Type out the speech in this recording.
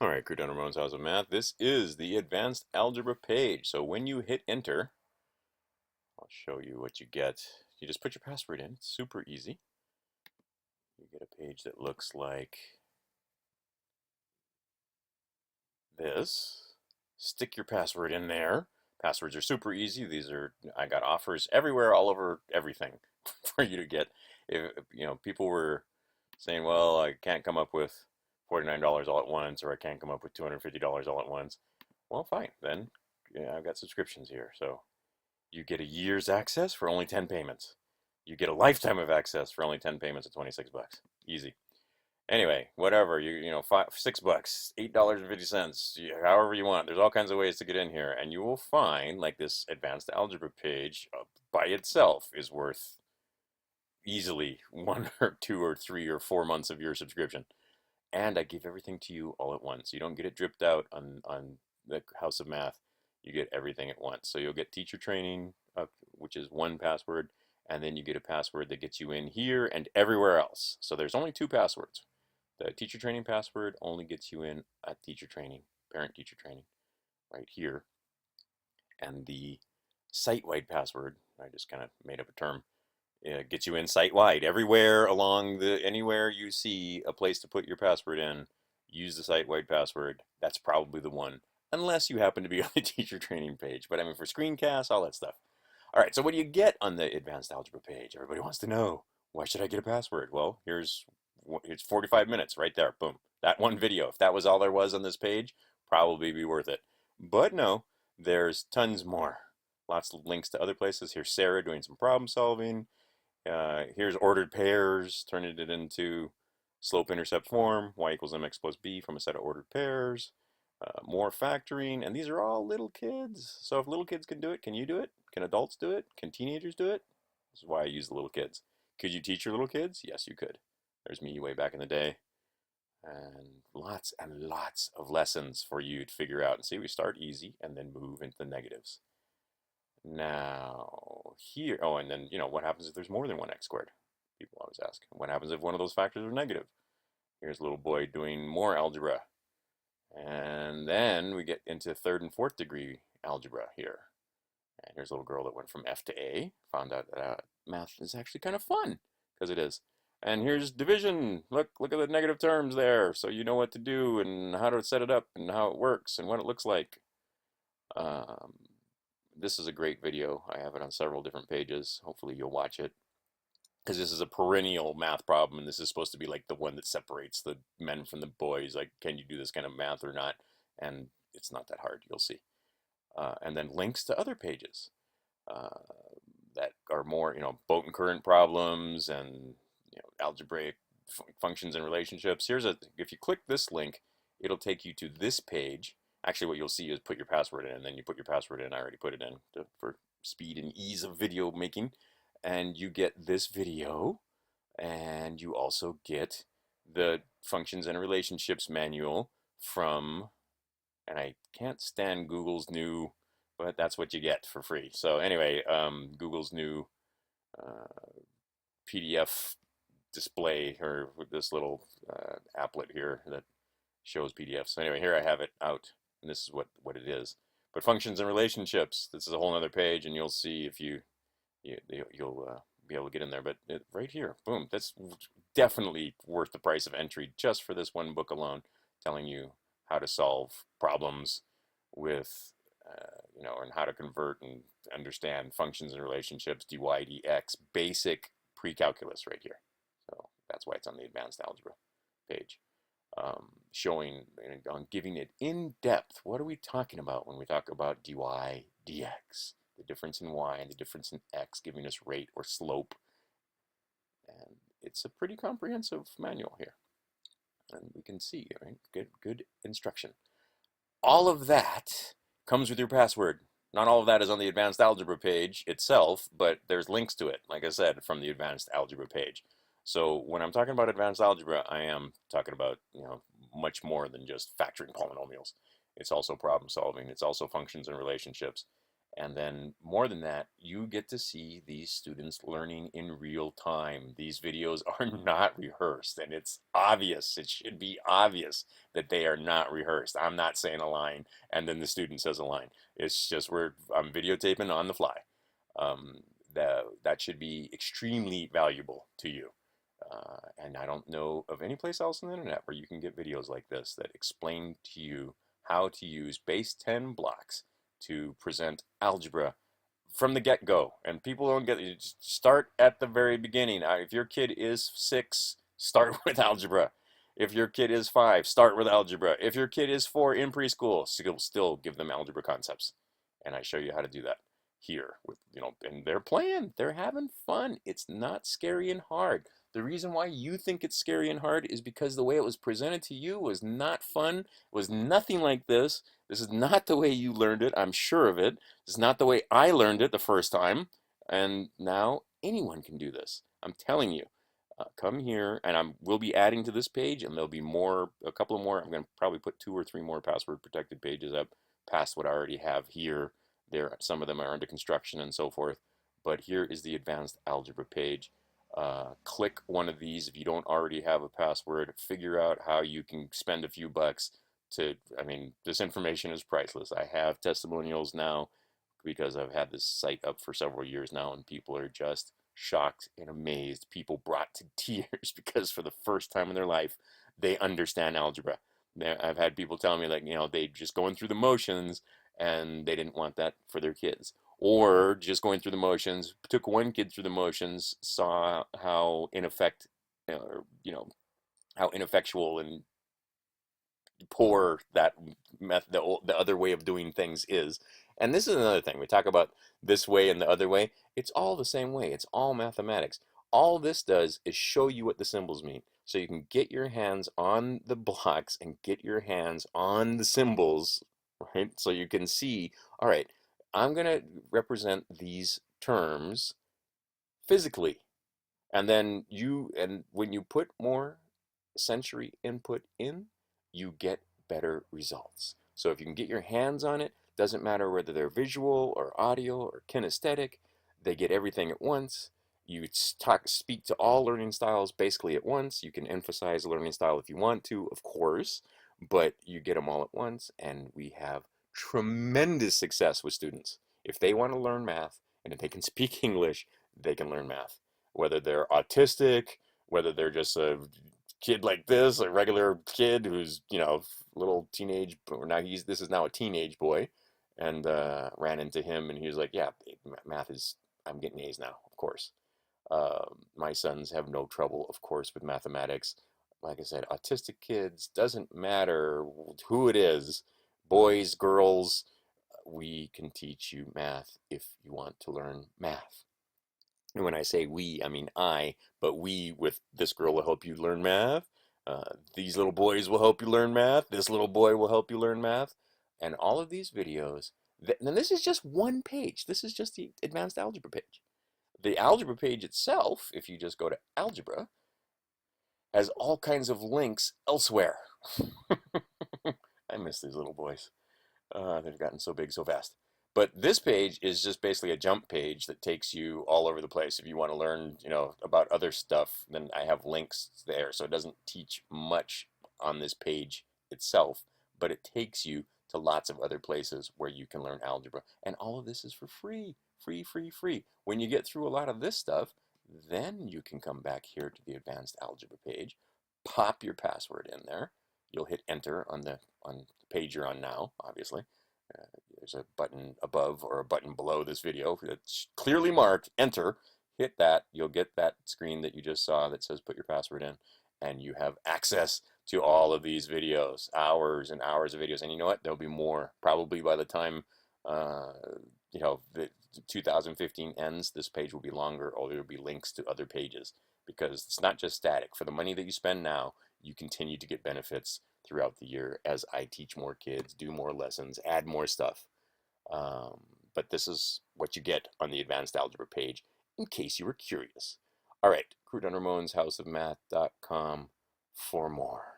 All right, Crewton Ramone's House of Math. This is the advanced algebra page. So when you hit enter, I'll show you what you get. You just put your password in. It's super easy. You get a page that looks like this. Stick your password in there. Passwords are super easy. I got offers everywhere, all over everything for you to get. If people were saying, well, I can't come up with $49 all at once, or I can't come up with $250 all at once. Well, fine. Then I've got subscriptions here. So you get a year's access for only 10 payments. You get a lifetime of access for only 10 payments at 26 bucks. Easy. Anyway, whatever, $6, $8.50, however you want. There's all kinds of ways to get in here, and you will find like this advanced algebra page by itself is worth easily 1 or 2 or 3 or 4 months of your subscription. And I give everything to you all at once. You don't get it dripped out on the House of Math. You get everything at once. So you'll get teacher training, which is one password, and then you get a password that gets you in here and everywhere else. So there's only 2 passwords. The teacher training password only gets you in at teacher training, parent teacher training, right here. And the site-wide password, I just kind of made up a term, gets you in site-wide. Anywhere you see a place to put your password in, use the site-wide password. That's probably the one, unless you happen to be on the teacher training page. But I mean, for screencasts, all that stuff. All right, so what do you get on the advanced algebra page? Everybody wants to know, why should I get a password? Well, it's 45 minutes right there. Boom. That one video. If that was all there was on this page, probably be worth it. But no, there's tons more. Lots of links to other places. Here's Sarah doing some problem solving. Here's ordered pairs, turning it into slope-intercept form, y equals mx plus b from a set of ordered pairs. More factoring, and these are all little kids. So if little kids can do it, can you do it? Can adults do it? Can teenagers do it? This is why I use the little kids. Could you teach your little kids? Yes, you could. There's me way back in the day. And lots of lessons for you to figure out. And see, we start easy and then move into the negatives. Now, here, oh, and then, what happens if there's more than 1x squared? People always ask. What happens if one of those factors are negative? Here's a little boy doing more algebra. And then we get into 3rd and 4th degree algebra here. And here's a little girl that went from F to A, found out that math is actually kind of fun, because it is. And here's division. Look at the negative terms there, so you know what to do and how to set it up and how it works and what it looks like. This is a great video. I have it on several different pages. Hopefully you'll watch it, because this is a perennial math problem, and this is supposed to be like the one that separates the men from the boys. Like, can you do this kind of math or not? And it's not that hard, you'll see. And then links to other pages that are more, boat and current problems and algebraic functions and relationships. If you click this link, it'll take you to this page. Actually, what you'll see is put your password in, and then you put your password in. I already put it in for speed and ease of video making. And you get this video, and you also get the functions and relationships manual from, and I can't stand Google's new, but that's what you get for free. So anyway, Google's new PDF display, or with this little applet here that shows PDFs. So anyway, here I have it out, and this is what it is. But functions and relationships, this is a whole other page, and you'll see if you'll be able to get in there. But right here, boom, that's definitely worth the price of entry just for this one book alone, telling you how to solve problems with, and how to convert and understand functions and relationships, dy, dx, basic pre-calculus right here. So that's why it's on the advanced algebra page. Showing on giving it in depth. What are we talking about when we talk about dy, dx? The difference in y and the difference in x, giving us rate or slope. And it's a pretty comprehensive manual here. And we can see, right? Good instruction. All of that comes with your password. Not all of that is on the advanced algebra page itself, but there's links to it, like I said, from the advanced algebra page. So when I'm talking about advanced algebra, I am talking about, much more than just factoring polynomials. It's also problem solving. It's also functions and relationships. And then more than that, you get to see these students learning in real time. These videos are not rehearsed, and it's obvious. It should be obvious that they are not rehearsed. I'm not saying a line and then the student says a line. It's just I'm videotaping on the fly. Um, that should be extremely valuable to you. And I don't know of any place else on the internet where you can get videos like this that explain to you how to use base 10 blocks to present algebra from the get-go. And people don't get it. Start at the very beginning. If your kid is 6, start with algebra. If your kid is 5, start with algebra. If your kid is 4 in preschool, still give them algebra concepts. And I show you how to do that here with, and they're playing, they're having fun. It's not scary and hard. The reason why you think it's scary and hard is because the way it was presented to you was not fun, was nothing like this. This is not the way you learned it, I'm sure of it. This is not the way I learned it the first time. And now anyone can do this. I'm telling you. Come here, and we'll be adding to this page, and there'll be a couple of more. I'm going to probably put 2 or 3 more password protected pages up past what I already have here. Some of them are under construction and so forth. But here is the advanced algebra page. Click one of these if you don't already have a password. Figure out how you can spend a few bucks I mean, this information is priceless. I have testimonials now because I've had this site up for several years now, and people are just shocked and amazed. People brought to tears because for the first time in their life, they understand algebra. I've had people tell me, like, they just going through the motions and they didn't want that for their kids. Or just going through the motions, took one kid through the motions, saw how how ineffectual and poor that method, the other way of doing things is. And this is another thing. We talk about this way and the other way. It's all the same way. It's all mathematics. All this does is show you what the symbols mean. So you can get your hands on the blocks and get your hands on the symbols, right? So you can see, all right, I'm going to represent these terms physically. And when you put more sensory input in, you get better results. So if you can get your hands on it, doesn't matter whether they're visual or audio or kinesthetic, they get everything at once. You speak to all learning styles basically at once. You can emphasize a learning style if you want to, of course, but you get them all at once, and we have tremendous success with students. If they want to learn math and if they can speak English, they can learn math. Whether they're autistic, whether they're just a kid like this, a regular kid who's, little teenage, or now this is now a teenage boy, and ran into him, and he was like, yeah, math is, I'm getting A's now, of course. My sons have no trouble, of course, with mathematics. Like I said, autistic kids, doesn't matter who it is, boys, girls, we can teach you math if you want to learn math. And when I say we, I mean I, but we with this girl will help you learn math. These little boys will help you learn math. This little boy will help you learn math. And all of these videos, and this is just one page. This is just the advanced algebra page. The algebra page itself, if you just go to algebra, has all kinds of links elsewhere. I miss these little boys. They've gotten so big so fast. But this page is just basically a jump page that takes you all over the place. If you want to learn, about other stuff, then I have links there. So it doesn't teach much on this page itself, but it takes you to lots of other places where you can learn algebra. And all of this is for free, free, free, free. When you get through a lot of this stuff, then you can come back here to the advanced algebra page, pop your password in there. You'll hit enter on the page you're on now, obviously. Uh, there's a button above or a button below this video that's clearly marked enter. Hit that. You'll get that screen that you just saw that says put your password in, and you have access to all of these videos, hours and hours of videos. And you know what? There'll be more. Probably by the time the 2015 ends, this page will be longer, or there will be links to other pages, because it's not just static. For the money that you spend now, you continue to get benefits throughout the year as I teach more kids, do more lessons, add more stuff. But this is what you get on the advanced algebra page, in case you were curious. All right, Crewton Ramone's houseofmath.com for more.